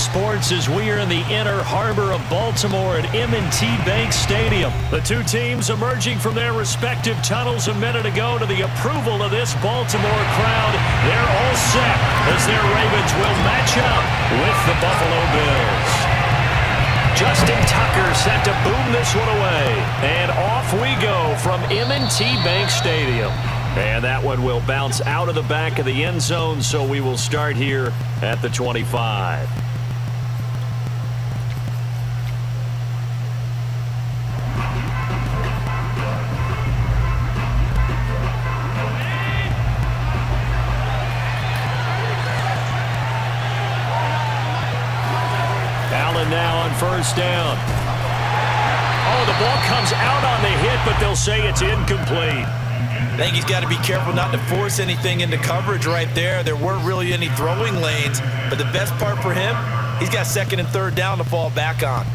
sports as we are in the inner harbor of Baltimore at M&T Bank Stadium. The two teams emerging from their respective tunnels a minute ago to the approval of this Baltimore crowd. They're all set as their Ravens will match up with the Buffalo Bills. Justin Tucker set to boom this one away. And off we go from M&T Bank Stadium. And that one will bounce out of the back of the end zone, so we will start here at the 25. Allen now on first down. Oh, the ball comes out on the hit, but they'll say it's incomplete. I think he's got to be careful not to force anything into coverage right there. There weren't really any throwing lanes, but the best part for him, he's got second and third down to fall back on.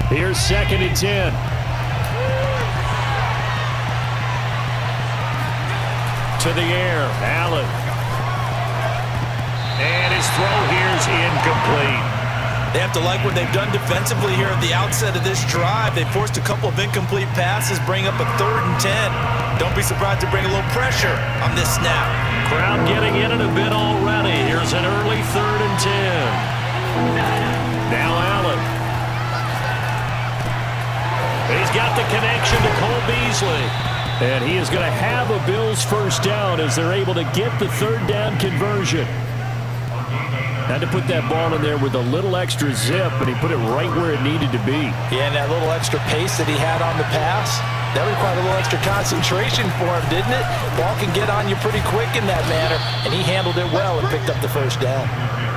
Here's 2nd and 10. To the air, Allen. And his throw here's incomplete. They have to like what they've done defensively here at the outset of this drive. They forced a couple of incomplete passes, bring up a 3rd and 10. Don't be surprised to bring a little pressure on this snap. Crowd getting in it a bit already. Here's an early 3rd and 10. Now Allen. He's got the connection to Cole Beasley. And he is going to have a Bills first down as they're able to get the 3rd down conversion. Had to put that ball in there with a little extra zip, but he put it right where it needed to be. Yeah, and that little extra pace that he had on the pass, that required a little extra concentration for him, didn't it? Ball can get on you pretty quick in that manner, and he handled it well and picked up the first down.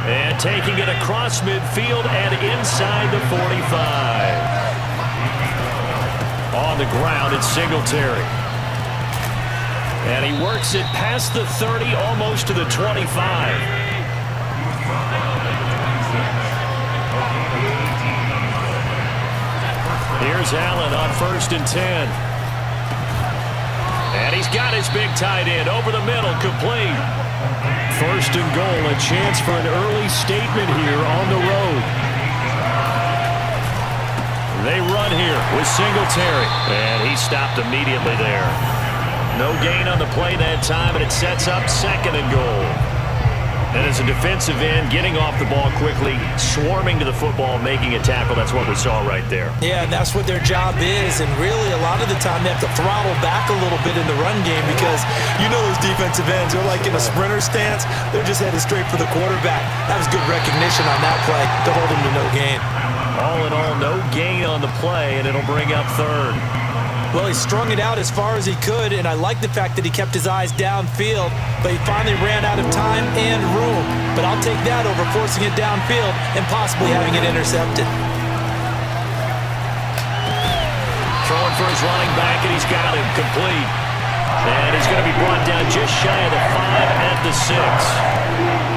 And taking it across midfield and inside the 45. On the ground, it's Singletary. And he works it past the 30, almost to the 25. Here's Allen on 1st and 10. And he's got his big tight end over the middle, complete. 1st and goal, a chance for an early statement here on the road. They run here with Singletary. And he stopped immediately there. No gain on the play that time, and it sets up 2nd and goal. And as a defensive end, getting off the ball quickly, swarming to the football, making a tackle, that's what we saw right there. Yeah, and that's what their job is. And really, a lot of the time, they have to throttle back a little bit in the run game because you know those defensive ends, they're like in a sprinter stance. They're just headed straight for the quarterback. That was good recognition on that play to hold him to no gain. All in all, no gain on the play, and it'll bring up 3rd. Well, he strung it out as far as he could, and I like the fact that he kept his eyes downfield, but he finally ran out of time and room. But I'll take that over forcing it downfield and possibly having it intercepted. Throwing for his running back, and he's got him complete. And he's going to be brought down just shy of the 5 at the 6.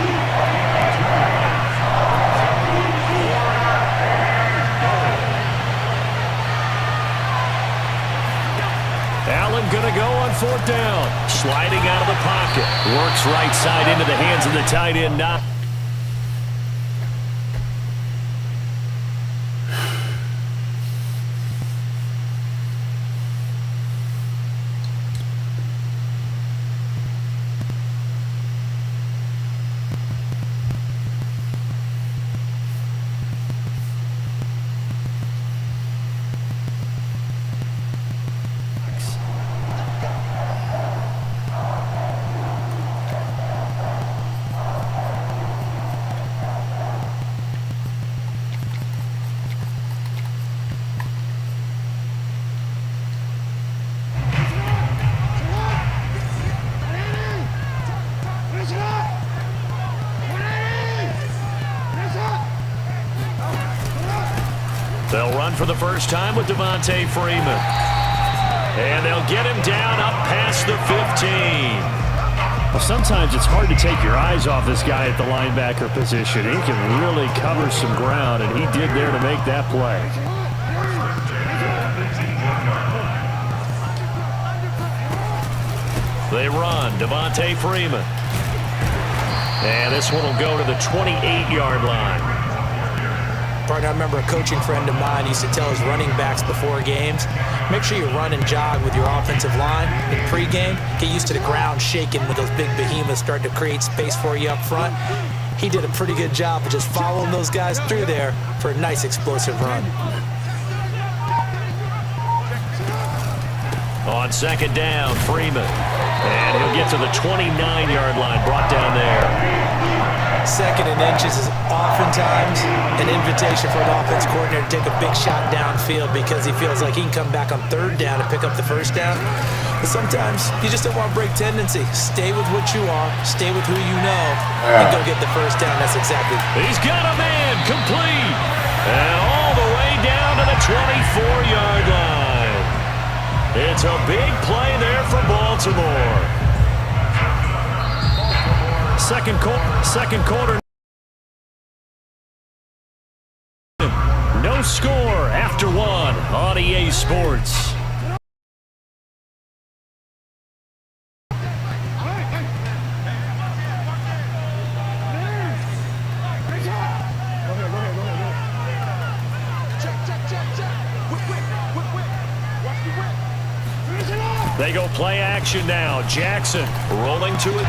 Allen going to go on 4th down. Sliding out of the pocket. Works right side into the hands of the tight end. Not they'll run for the first time with Devontae Freeman. And they'll get him down up past the 15. Well, sometimes it's hard to take your eyes off this guy at the linebacker position. He can really cover some ground, and he did there to make that play. They run. Devontae Freeman. And this one will go to the 28-yard line. Partner, I remember a coaching friend of mine used to tell his running backs before games, make sure you run and jog with your offensive line in pregame. Get used to the ground shaking when those big behemoths start to create space for you up front. He did a pretty good job of just following those guys through there for a nice explosive run. On second down, Freeman. And he'll get to the 29-yard line, brought down there. Second and inches is oftentimes an invitation for an offense coordinator to take a big shot downfield because he feels like he can come back on third down and pick up the first down. But sometimes you just don't want to break tendency. Stay with what you are, stay with who you know, and go get the first down. That's exactly. He's got a man complete. And all the way down to the 24-yard line. It's a big play there for Baltimore. Second quarter. No score after one on EA Sports. They go play action now. Jackson rolling to it.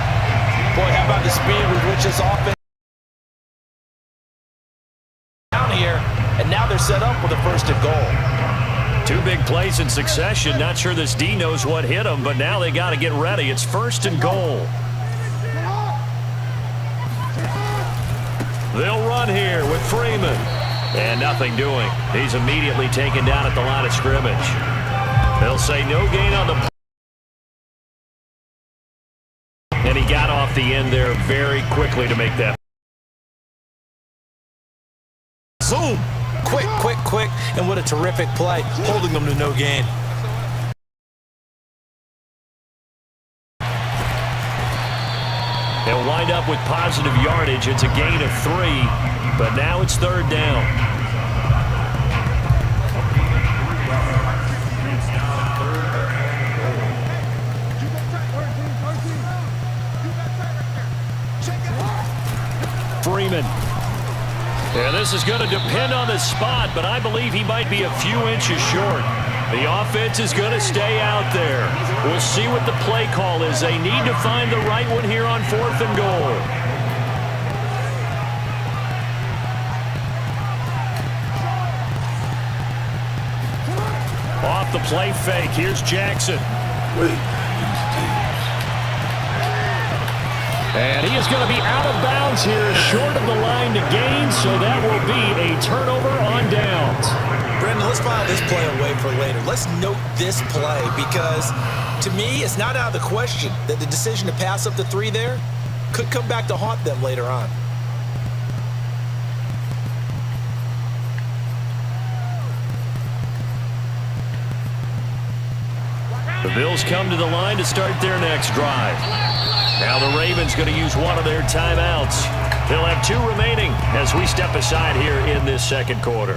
Boy, how about the speed with which this offense down here, and now they're set up with a first and goal. Two big plays in succession. Not sure this D knows what hit them, but now they got to get ready. It's first and goal. They'll run here with Freeman. And nothing doing. He's immediately taken down at the line of scrimmage. They'll say no gain on the. And he got off the end there very quickly to make that. Zoom! Quick, and what a terrific play, holding them to no gain. They'll wind up with positive yardage. It's a gain of 3, but now it's third down. Freeman. And this is going to depend on the spot, but I believe he might be a few inches short. The offense is going to stay out there. We'll see what the play call is. They need to find the right one here on fourth and goal. Off the play fake. Here's Jackson. And he is going to be out of bounds here, short of the line to gain, so that will be a turnover on downs. Brendan, let's file this play away for later. Let's note this play because, to me, it's not out of the question that the decision to pass up the 3 there could come back to haunt them later on. The Bills come to the line to start their next drive. Now the Ravens going to use one of their timeouts. They'll have 2 remaining as we step aside here in this second quarter.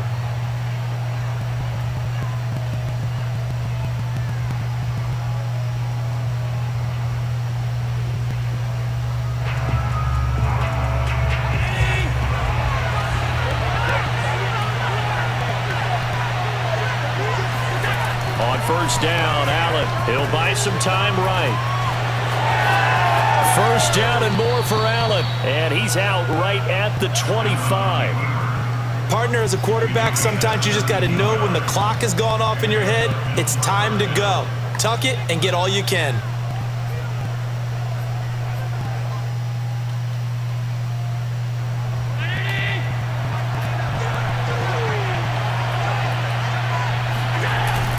On first down, Allen. He'll buy some time right. First down and more for Allen, and he's out right at the 25. Partner, as a quarterback, sometimes you just got to know when the clock has gone off in your head, it's time to go. Tuck it and get all you can.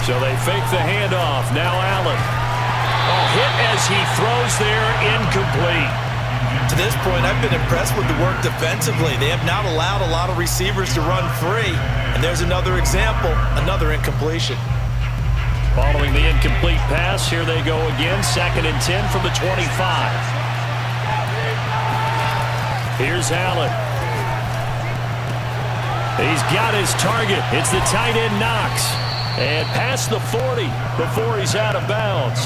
So they fake the handoff. Now Allen. Hit as he throws there, incomplete. To this point, I've been impressed with the work defensively. They have not allowed a lot of receivers to run free. And there's another example, another incompletion. Following the incomplete pass, here they go again. 2nd and 10 from the 25. Here's Allen. He's got his target. It's the tight end Knox. And past the 40 before he's out of bounds.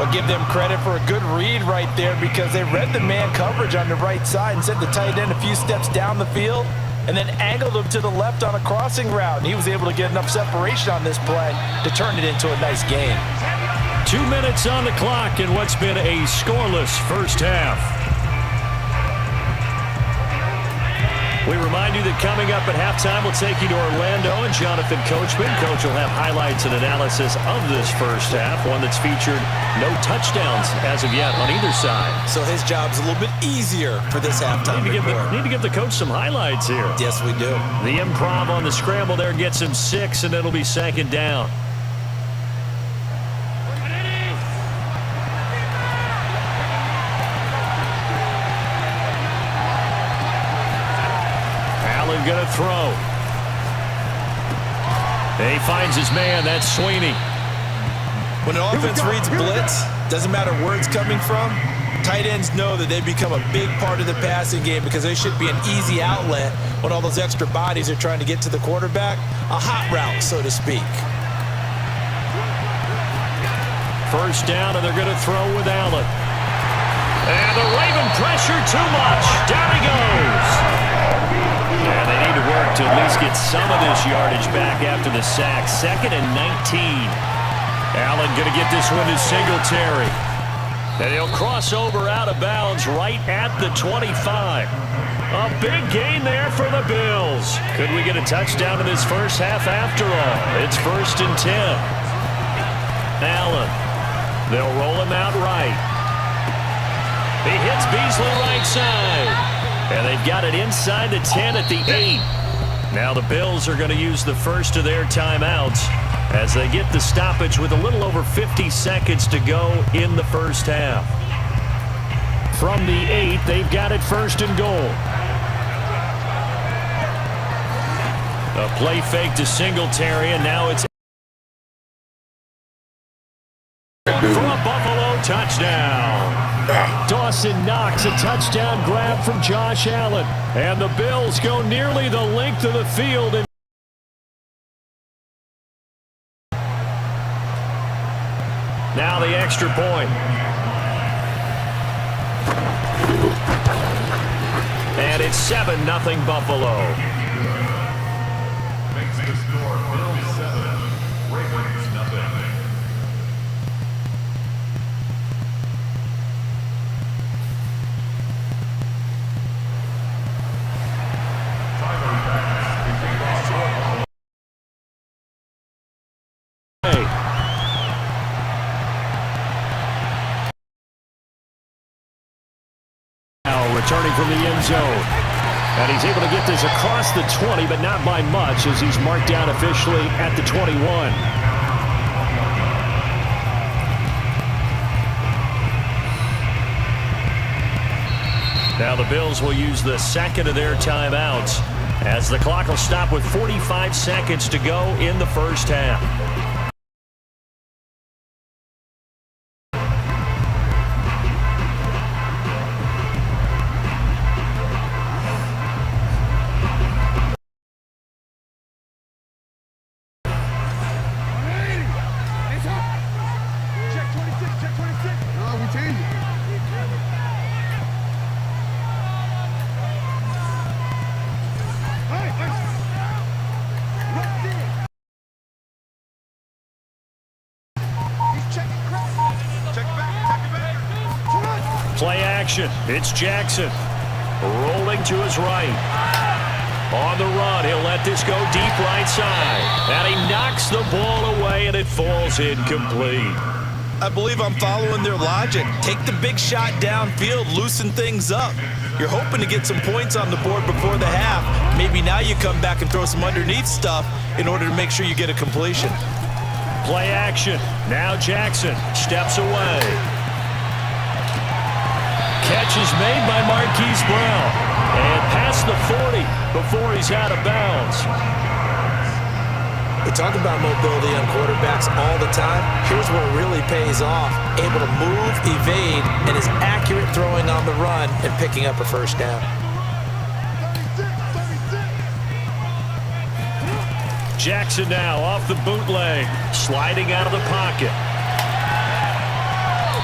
I'll give them credit for a good read right there because they read the man coverage on the right side and sent the tight end a few steps down the field and then angled him to the left on a crossing route. And he was able to get enough separation on this play to turn it into a nice gain. 2 minutes on the clock in what's been a scoreless first half. We remind you that coming up at halftime, we'll take you to Orlando and Jonathan Coachman. Coach will have highlights and analysis of this first half, one that's featured no touchdowns as of yet on either side. So his job's a little bit easier for this halftime report. Need to give the coach some highlights here. Yes, we do. The improv on the scramble there gets him 6, and it'll be second down. Going to throw. He finds his man. That's Sweeney. When an offense reads blitz, doesn't matter where it's coming from, tight ends know that they become a big part of the passing game because they should be an easy outlet when all those extra bodies are trying to get to the quarterback. A hot route, so to speak. First down, and they're going to throw with Allen. And the Raven pressure too much. Down he goes. And they need to work to at least get some of this yardage back after the sack. 2nd and 19. Allen going to get this one to Singletary. And he'll cross over out of bounds right at the 25. A big gain there for the Bills. Could we get a touchdown in this first half after all? It's 1st and 10. Allen. They'll roll him out right. He hits Beasley right side. And they've got it inside the 10 at the 8. Now the Bills are going to use the first of their timeouts as they get the stoppage with a little over 50 seconds to go in the first half. From the 8, they've got it 1st and goal. A play fake to Singletary, and now it's for a Buffalo touchdown. Dawson Knox, a touchdown grab from Josh Allen. And the Bills go nearly the length of the field. Now the extra point. And it's 7-0 Buffalo. Makes the score Bills 7, Ravens nothing. Returning from the end zone. And he's able to get this across the 20, but not by much as he's marked down officially at the 21. Now the Bills will use the 2nd of their timeouts as the clock will stop with 45 seconds to go in the first half. Play action. It's Jackson. Rolling to his right. On the run, he'll let this go deep right side. And he knocks the ball away, and it falls incomplete. I believe I'm following their logic. Take the big shot downfield, loosen things up. You're hoping to get some points on the board before the half. Maybe now you come back and throw some underneath stuff in order to make sure you get a completion. Play action. Now Jackson steps away. Catch is made by Marquise Brown. And past the 40 before he's out of bounds. We talk about mobility on quarterbacks all the time. Here's where it really pays off. Able to move, evade, and is accurate throwing on the run and picking up a first down. Jackson now off the bootleg, sliding out of the pocket.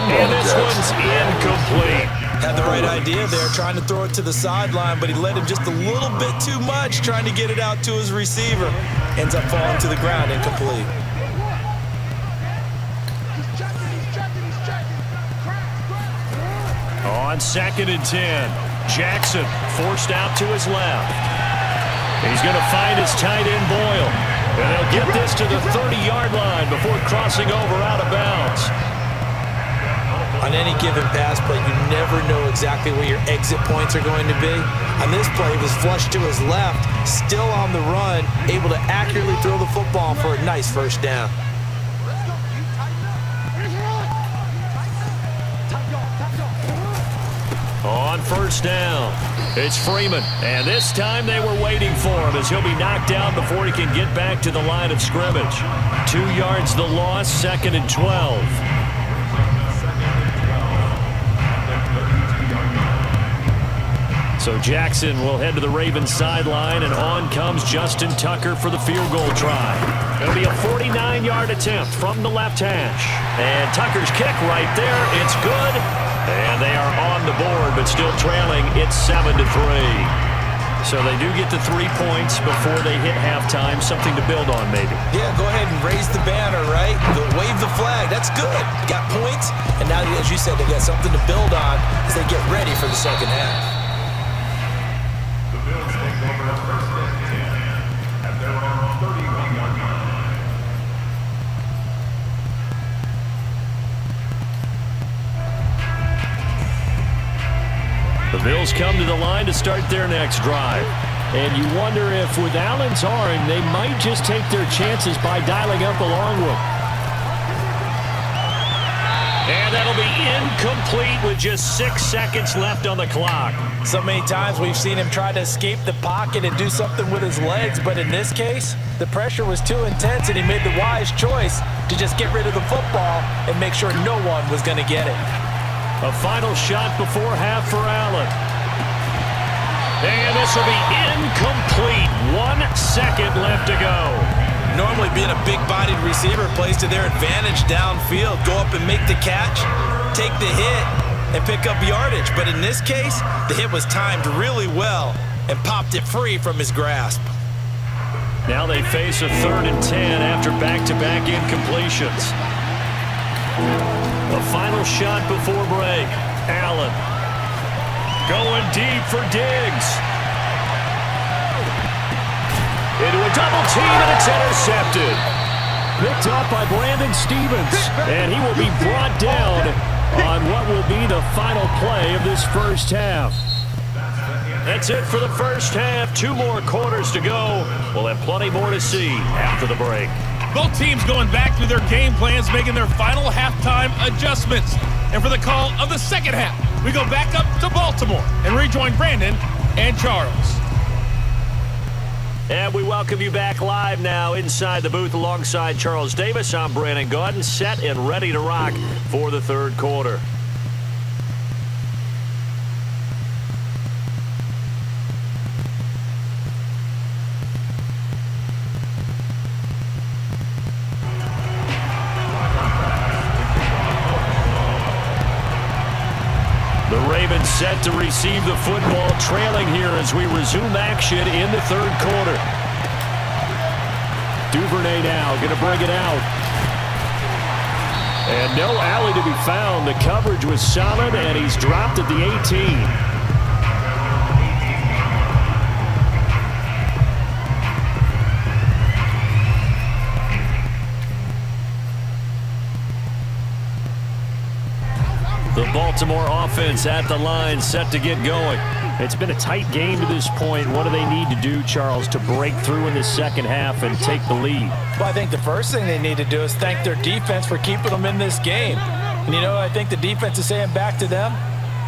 And this one's incomplete. Had the right idea there, trying to throw it to the sideline, but he led him just a little bit too much, trying to get it out to his receiver. Ends up falling to the ground, incomplete. On 2nd and 10, Jackson forced out to his left. He's going to find his tight end Boyle. And they'll get this to the 30-yard line before crossing over out of bounds. On any given pass play, you never know exactly where your exit points are going to be. On this play, he was flushed to his left, still on the run, able to accurately throw the football for a nice first down. On 1st down, it's Freeman. And this time they were waiting for him as he'll be knocked down before he can get back to the line of scrimmage. 2 yards the loss, 2nd and 12. So Jackson will head to the Ravens sideline, and on comes Justin Tucker for the field goal try. It'll be a 49-yard attempt from the left hash. And Tucker's kick right there. It's good. And they are on the board, but still trailing. It's 7-3. So they do get the 3 points before they hit halftime. Something to build on, maybe. Yeah, go ahead and raise the banner, right? Wave the flag. That's good. Got points. And now, as you said, they got something to build on as they get ready for the second half. The Bills take over at 1st and 10 at their own 31-yard line. The Bills come to the line to start their next drive. And you wonder if with Allen's arm, they might just take their chances by dialing up a long one. And that'll be incomplete with just 6 seconds left on the clock. So many times we've seen him try to escape the pocket and do something with his legs, but in this case, the pressure was too intense and he made the wise choice to just get rid of the football and make sure no one was going to get it. A final shot before half for Allen. And this will be incomplete. 1 second left to go. Normally being a big-bodied receiver plays to their advantage downfield. Go up and make the catch, take the hit, and pick up yardage. But in this case, the hit was timed really well and popped it free from his grasp. Now they face a 3rd and 10 after back-to-back incompletions. The final shot before break. Allen going deep for Diggs. Into a double team, and it's intercepted. Picked up by Brandon Stevens. And he will be brought down on what will be the final play of this first half. That's it for the first half. 2 more quarters to go. We'll have plenty more to see after the break. Both teams going back through their game plans, making their final halftime adjustments. And for the call of the second half, we go back up to Baltimore and rejoin Brandon and Charles. And we welcome you back live now inside the booth alongside Charles Davis. I'm Brandon Gaudin, set and ready to rock for the 3rd quarter. Set to receive the football, trailing here as we resume action in the 3rd quarter. Duvernay now going to bring it out. And no alley to be found. The coverage was solid, and he's dropped at the 18. The Baltimore offense at the line, set to get going. It's been a tight game to this point. What do they need to do, Charles, to break through in the second half and take the lead? Well, I think the first thing they need to do is thank their defense for keeping them in this game. And, you know, I think the defense is saying back to them,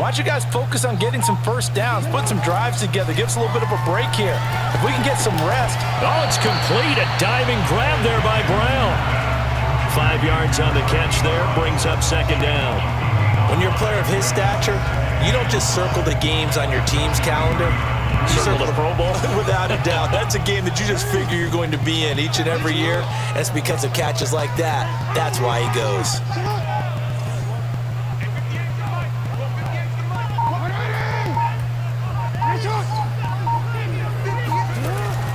why don't you guys focus on getting some first downs, put some drives together, give us a little bit of a break here. If we can get some rest. Oh, it's complete. A diving grab there by Brown. 5 yards on the catch there, brings up 2nd down. When you're a player of his stature, you don't just circle the games on your team's calendar. You Circle the Pro Bowl? Without a doubt. That's a game that you just figure you're going to be in each and every year. And it's because of catches like that. That's why he goes.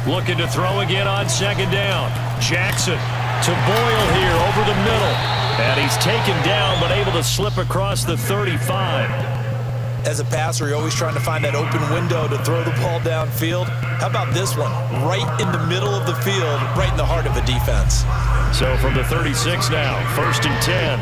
Looking to throw again on second down. Jackson to Boyle here over the middle. And he's taken down but able to slip across the 35. As a passer, you're always trying to find that open window to throw the ball downfield. How about this one? Right in the middle of the field, right in the heart of a defense. So from the 36 now, 1st and 10.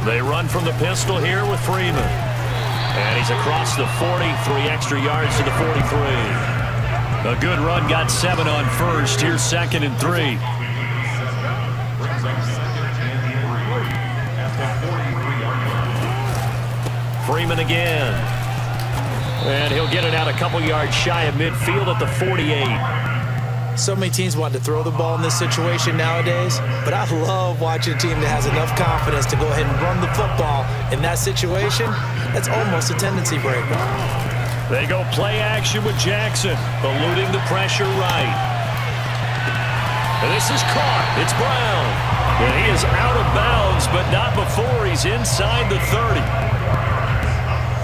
They run from the pistol here with Freeman. And he's across the 40, 3 extra yards to the 43. A good run, got 7 on first. Here's 2nd and 3. Freeman again. And he'll get it out a couple yards shy of midfield at the 48. So many teams want to throw the ball in this situation nowadays, but I love watching a team that has enough confidence to go ahead and run the football in that situation. That's almost a tendency breaker. They go play action with Jackson, eluding the pressure right. And this is caught. It's Brown. And he is out of bounds, but not before he's inside the 30.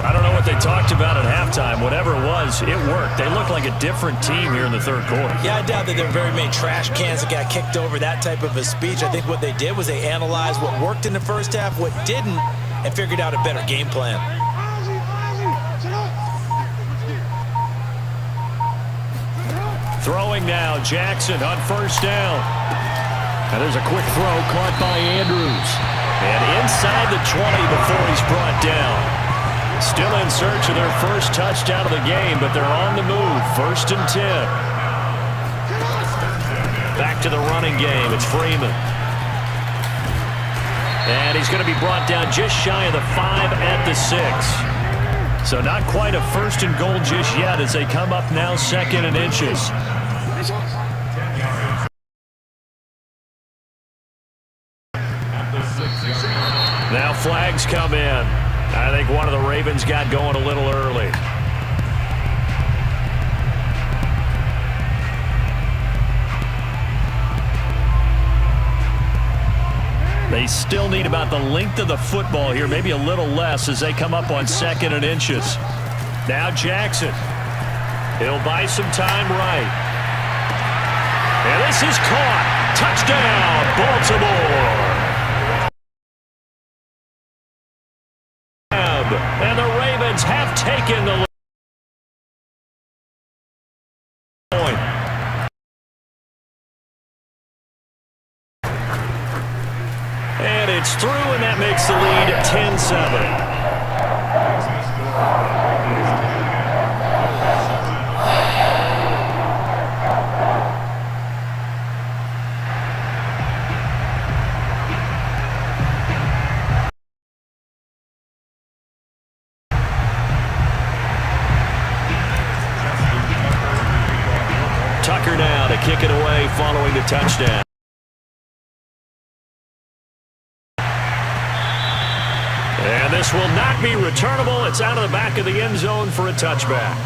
I don't know what they talked about at halftime. Whatever it was, it worked. They look like a different team here in the 3rd quarter. Yeah, I doubt that there are very many trash cans that got kicked over, that type of a speech. I think what they did was they analyzed what worked in the first half, what didn't, and figured out a better game plan. Throwing now, Jackson on 1st down. And there's a quick throw caught by Andrews. And inside the 20 before he's brought down. Still in search of their first touchdown of the game, but they're on the move. 1st and 10. Back to the running game. It's Freeman. And he's going to be brought down just shy of the 5 at the 6. So not quite a 1st and goal just yet as they come up now 2nd and inches. Now flags come in. I think one of the Ravens got going a little early. They still need about the length of the football here, maybe a little less as they come up on 2nd and inches. Now Jackson. He'll buy some time right. And this is caught. Touchdown, Baltimore. And the Ravens have taken the point. And it's through, and that makes the lead 10-7. Tucker now to kick it away following the touchdown. And this will not be returnable. It's out of the back of the end zone for a touchback.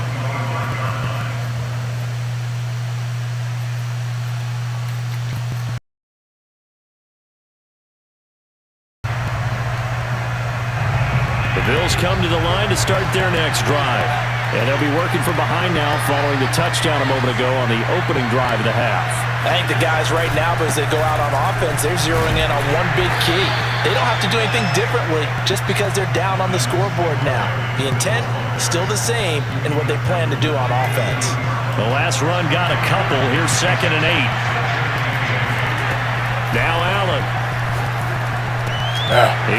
The Bills come to the line to start their next drive. And they'll be working from behind now following the touchdown a moment ago on the opening drive of the half. I think the guys right now, as they go out on offense, they're zeroing in on one big key. They don't have to do anything differently just because they're down on the scoreboard now. The intent is still the same in what they plan to do on offense. The last run got a couple. Here's 2nd and 8. Now Allen.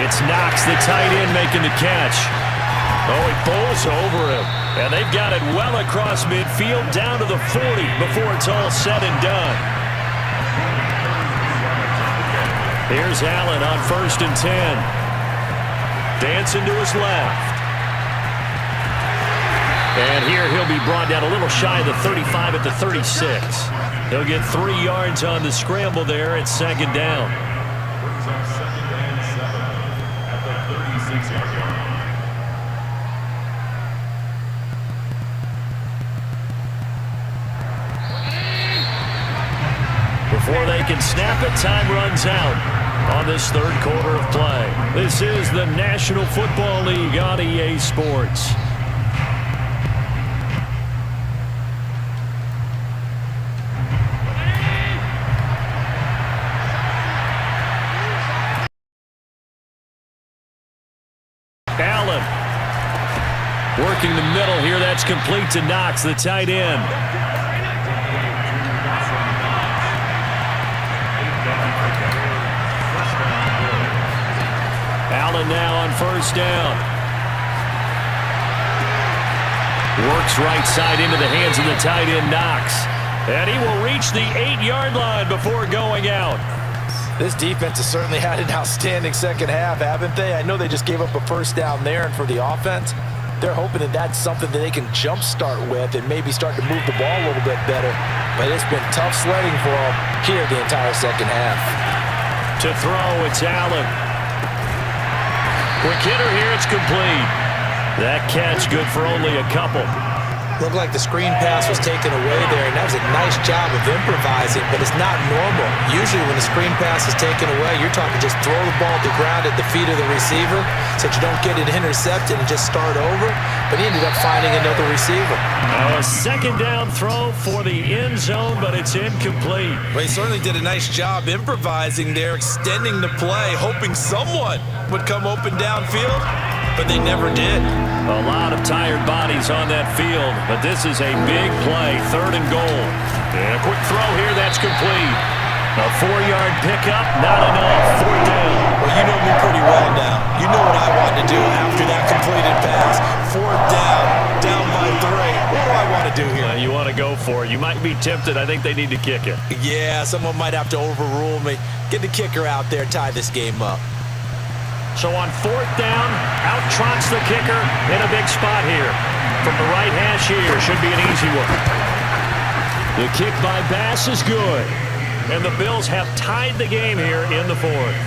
It's Knox, the tight end, making the catch. Oh, he bowls over him. And they've got it well across midfield down to the 40 before it's all said and done. Here's Allen on 1st and 10. Dancing to his left. And here he'll be brought down a little shy of the 35 at the 36. He'll get 3 yards on the scramble there at 2nd down. Brings up 2nd and 7 at the 36-yard line. Before they can snap it, time runs out. on this third quarter of play. This is the National Football League on EA Sports. Allen working the middle here. That's complete to Knox, the tight end. Allen now on first down. Works right side into the hands of the tight end, Knox. And he will reach the 8-yard line before going out. This defense has certainly had an outstanding second half, haven't they? I know they just gave up a first down there, and for the offense, they're hoping that that's something that they can jumpstart with and maybe start to move the ball a little bit better. But it's been tough sledding for them here the entire second half. To throw, it's Allen. Quick hitter here, it's complete. That catch good for only a couple. Looked like the screen pass was taken away there, and that was a nice job of improvising, but it's not normal. Usually when the screen pass is taken away, you're talking just throw the ball to the ground at the feet of the receiver so that you don't get it intercepted and just start over, but he ended up finding another receiver. A second down throw for the end zone, but it's incomplete. Well, he certainly did a nice job improvising there, extending the play, hoping someone would come open downfield, but they never did. A lot of tired bodies on that field, but this is a big play, 3rd and goal. And a quick throw here, that's complete. A 4-yard pickup, not enough, 4th down. Well, you know me pretty well now. You know what I want to do after that completed pass. 4th down by 3. What do I want to do here? You want to go for it. You might be tempted. I think they need to kick it. Yeah, someone might have to overrule me. Get the kicker out there, tie this game up. So on 4th down, out trots the kicker in a big spot here. From the right hash here, should be an easy one. The kick by Bass is good. And the Bills have tied the game here in the 4th.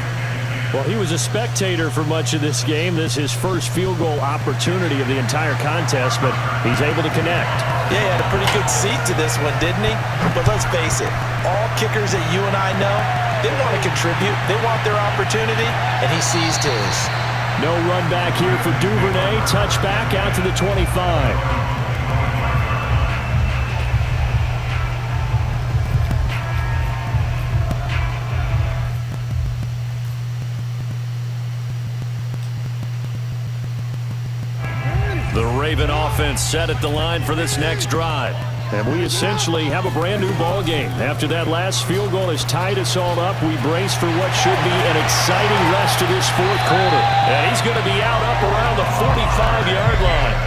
Well, he was a spectator for much of this game. This is his first field goal opportunity of the entire contest, but he's able to connect. Yeah, he had a pretty good seat to this one, didn't he? But let's face it, all kickers that you and I know, they want to contribute. They want their opportunity, and he seized his. No run back here for Duvernay. Touchback out to the 25. The Raven offense set at the line for this next drive. And we essentially have a brand new ball game. After that last field goal has tied us all up, we brace for what should be an exciting rest of this 4th quarter. And he's going to be out up around the 45-yard line.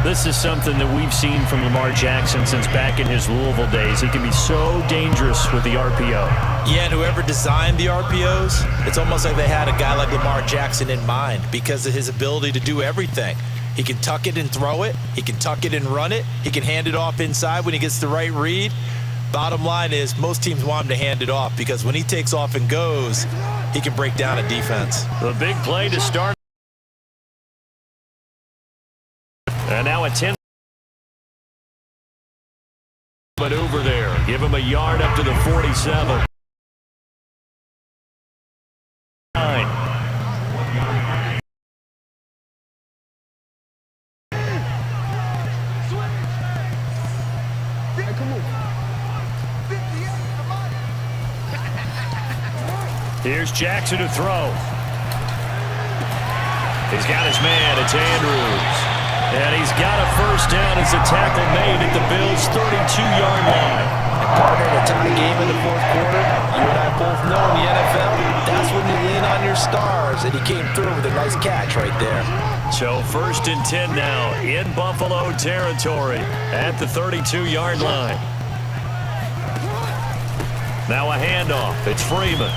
This is something that we've seen from Lamar Jackson since back in his Louisville days. He can be so dangerous with the RPO. Yeah, and whoever designed the RPOs, it's almost like they had a guy like Lamar Jackson in mind because of his ability to do everything. He can tuck it and throw it. He can tuck it and run it. He can hand it off inside when he gets the right read. Bottom line is most teams want him to hand it off because when he takes off and goes, he can break down a defense. The big play to start. And now a 10 maneuver there. Give him a yard up to the 47. Here's Jackson to throw. He's got his man. It's Andrews. And he's got a first down as a tackle made at the Bills' 32-yard line. Partner, in a tie game in the 4th quarter, you and I both know in the NFL, that's when you lean on your stars, and he came through with a nice catch right there. So 1st and 10 now in Buffalo territory at the 32-yard line. Now a handoff. It's Freeman.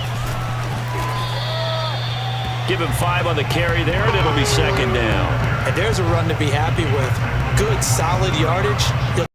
Give him 5 on the carry there, and it'll be 2nd down. And there's a run to be happy with. Good, solid yardage.